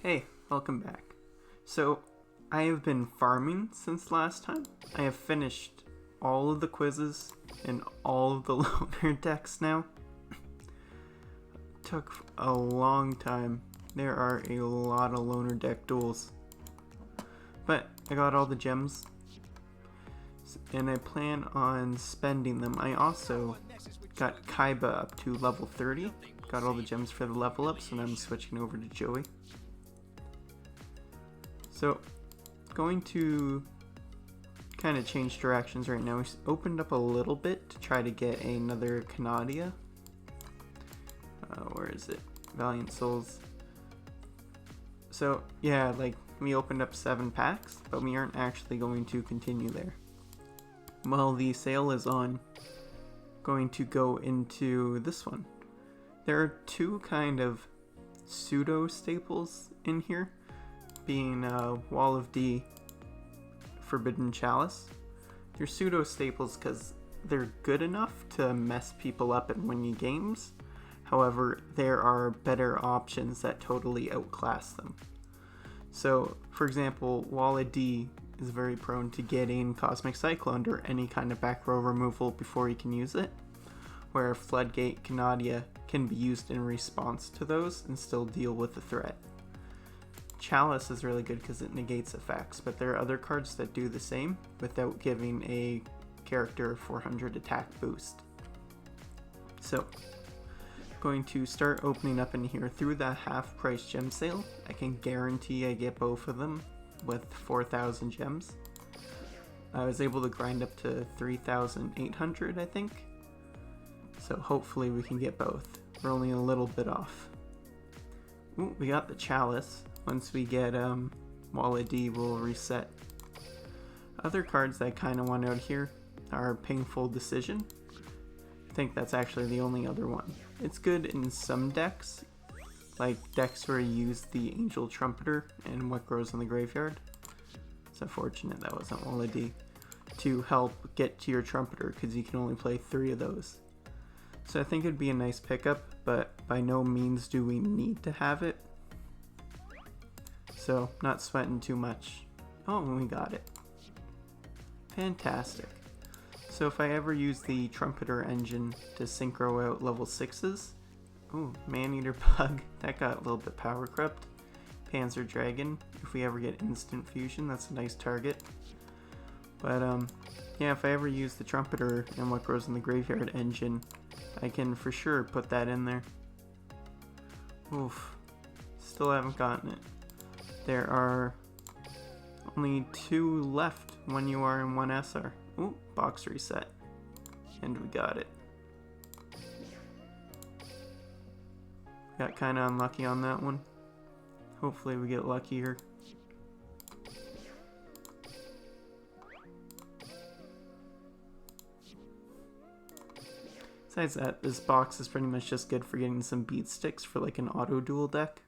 Hey, welcome back. So, I have been farming since last time. I have finished all of the quizzes and all of the loner decks now. Took a long time. There are a lot of loner deck duels. But I got all the gems and I plan on spending them. I also got Kaiba up to level 30. Got all the gems for the level up, so now I'm switching over to Joey. So, going to kind of change directions right now. We opened up a little bit to try to get another Canadia. Where is it? Valiant Souls. So, yeah, we opened up 7 packs, but we aren't actually going to continue there. While the sale is on, going to go into this one. There are 2 kind of pseudo staples in here, being Wall of D, Forbidden Chalice. They're pseudo staples because they're good enough to mess people up and win you games. However, there are better options that totally outclass them. So, for example, Wall of D is very prone to getting Cosmic Cyclone or any kind of back row removal before you can use it, where Floodgate Canadia can be used in response to those and still deal with the threat. Chalice is really good because it negates effects, but there are other cards that do the same without giving a character 400 attack boost. So, going to start opening up in here through the half price gem sale. I can guarantee I get both of them with 4,000 gems. I was able to grind up to 3,800, I think. So hopefully we can get both. We're only a little bit off. Ooh, we got the Chalice. Once we get Wall of D, we'll reset. Other cards that I kind of want out here are Painful Decision. I think that's actually the only other one. It's good in some decks, like decks where you use the Angel Trumpeter and What Grows in the Graveyard. It's unfortunate that wasn't Wall of D, to help get to your Trumpeter because you can only play 3 of those. So I think it'd be a nice pickup, but by no means do we need to have it. So, not sweating too much. Oh, we got it. Fantastic. So if I ever use the Trumpeter engine to synchro out level 6s, ooh, Maneater Bug, that got a little bit power crept. Panzer Dragon, if we ever get instant fusion, that's a nice target. But yeah, if I ever use the Trumpeter and What Grows in the Graveyard engine, I can for sure put that in there. Oof, still haven't gotten it. There are only 2 left, 1 UR and 1 SR. Ooh, box reset. And we got it. Got kinda unlucky on that one. Hopefully we get luckier. Besides that, this box is pretty much just good for getting some beat sticks for like an auto duel deck.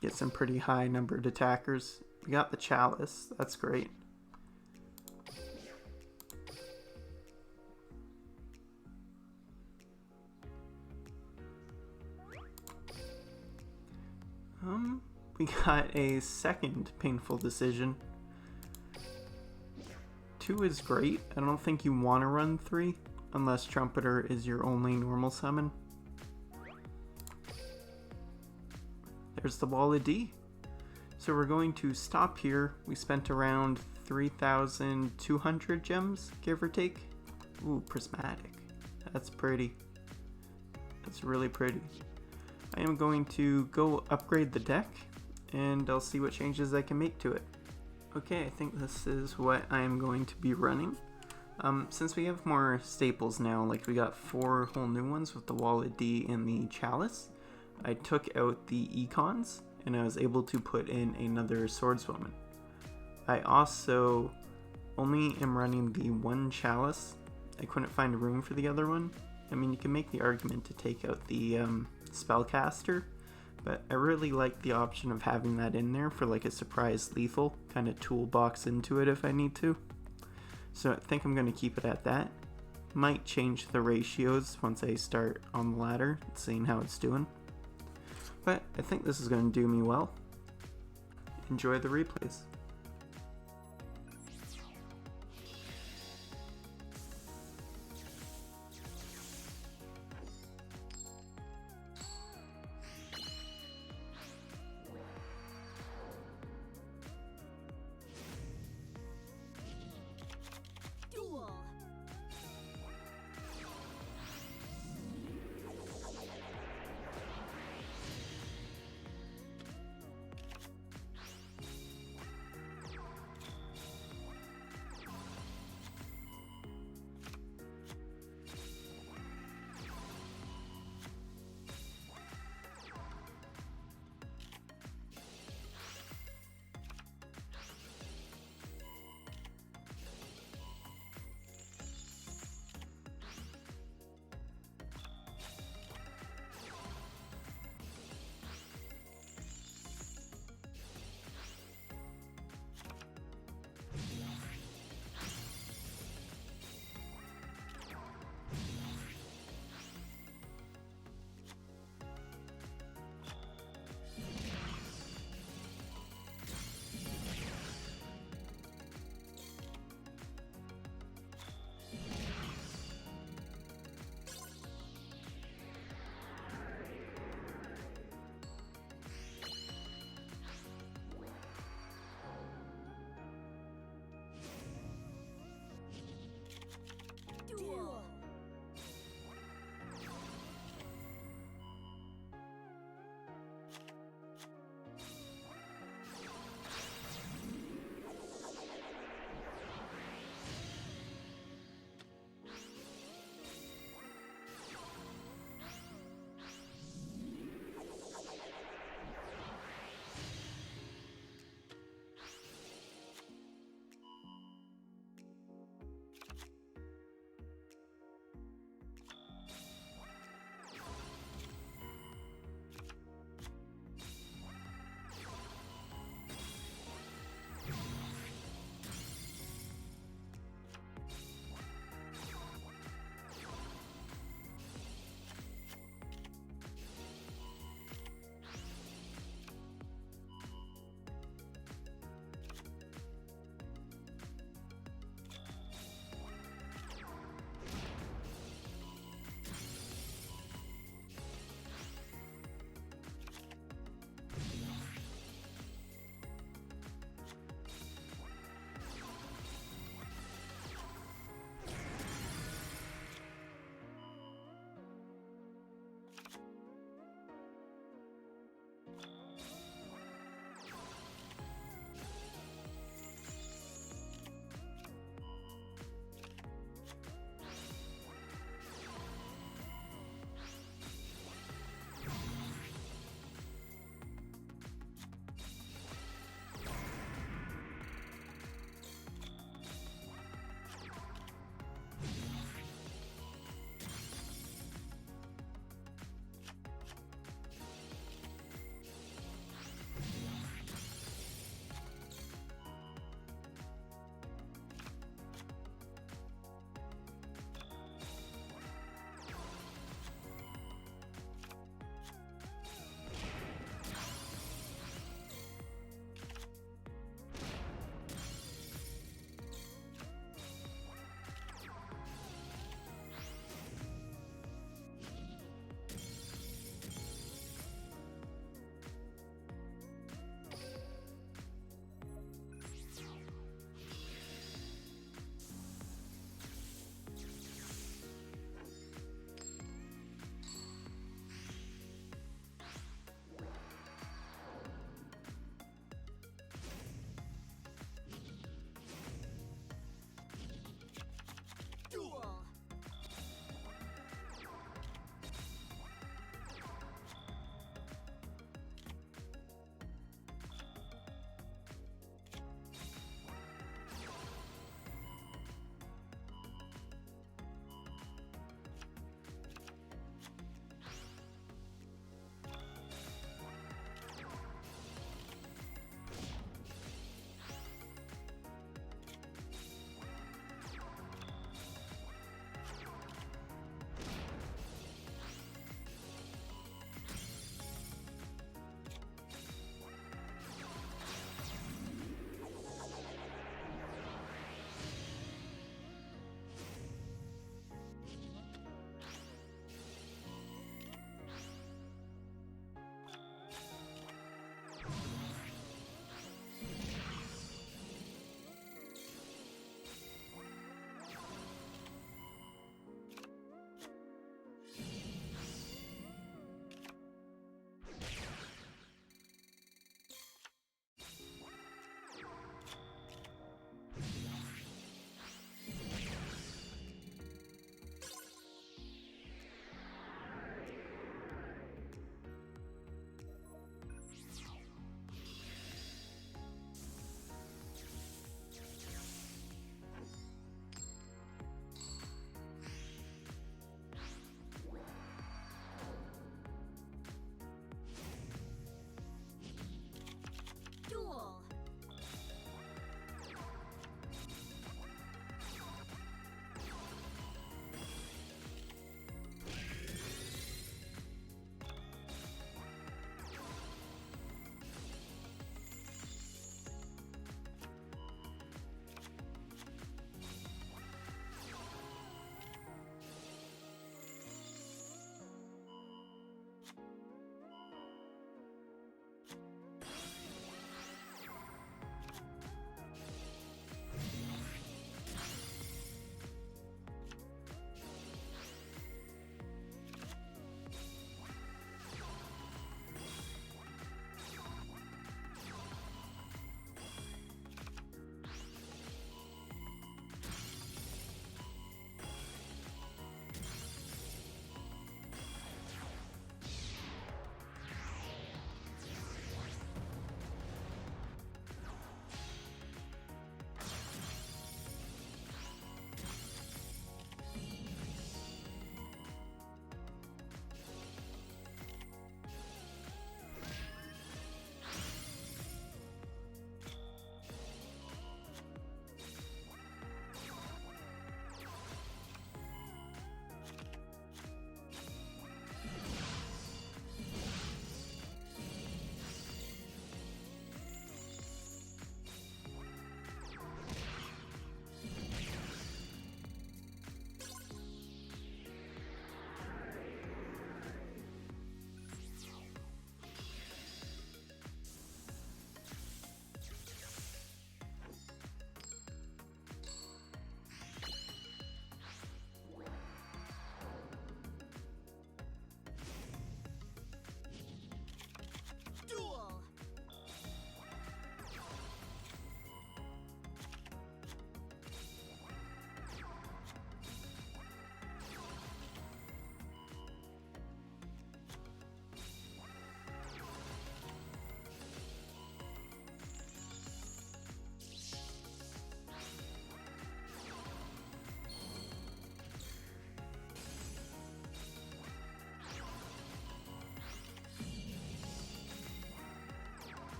Get some pretty high numbered attackers. We got the Chalice, that's great. We got a second Painful Decision. 2 is great. I don't think you want to run 3 unless Trumpeter is your only normal summon. There's the Wall of D. So we're going to stop here. We spent around 3,200 gems, give or take. Ooh, Prismatic. That's pretty. That's really pretty. I am going to go upgrade the deck, and I'll see what changes I can make to it. Okay, I think this is what I am going to be running. Since we have more staples now, like we got 4 whole new ones with the Wall of D and the Chalice, I took out the Econs, and I was able to put in another Swordswoman. I also only am running the 1 Chalice. I couldn't find room for the other one. I mean, you can make the argument to take out the Spellcaster, but I really like the option of having that in there for like a surprise lethal kind of toolbox into it if I need to. So I think I'm going to keep it at that. Might change the ratios once I start on the ladder, seeing how it's doing. But I think this is going to do me well. Enjoy the replays. Duel.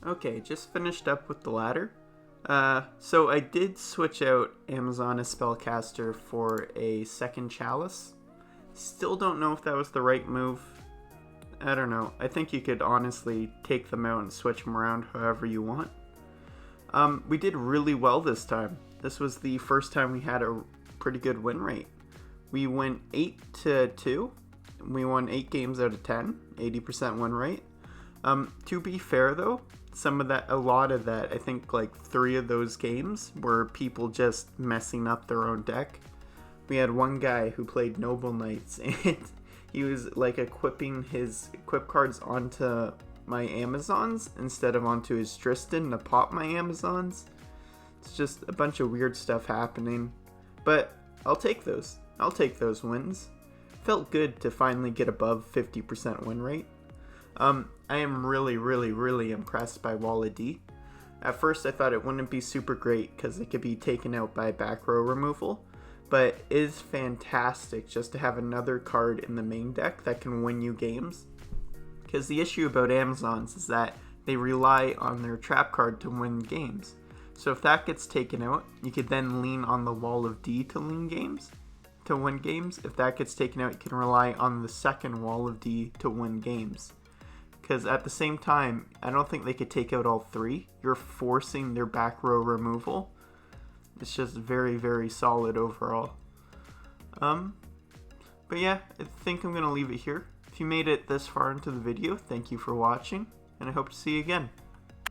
Okay, just finished up with the ladder. So I did switch out Amazon as Spellcaster for a second Chalice. Still don't know if that was the right move. I don't know. I think you could honestly take them out and switch them around however you want. We did really well this time. This was the first time we had a pretty good win rate. We went 8-2. We won 8 games out of 10, 80% win rate. To be fair though, a lot of that, I think like 3 of those games were people just messing up their own deck. We had one guy who played Noble Knights and he was like equipping his equip cards onto my Amazons instead of onto his Tristan to pop my Amazons. It's just a bunch of weird stuff happening. But I'll take those. I'll take those wins. Felt good to finally get above 50% win rate. I am really impressed by Walla D. At first I thought it wouldn't be super great because it could be taken out by back row removal, but it is fantastic just to have another card in the main deck that can win you games. Because the issue about Amazons is that they rely on their trap card to win games. So if that gets taken out, you could then lean on the Wall of D to win games. If that gets taken out, you can rely on the second Wall of D to win games. Because at the same time, I don't think they could take out all 3. You're forcing their back row removal. It's just very solid overall. But yeah, I think I'm going to leave it here. If you made it this far into the video, thank you for watching, and I hope to see you again.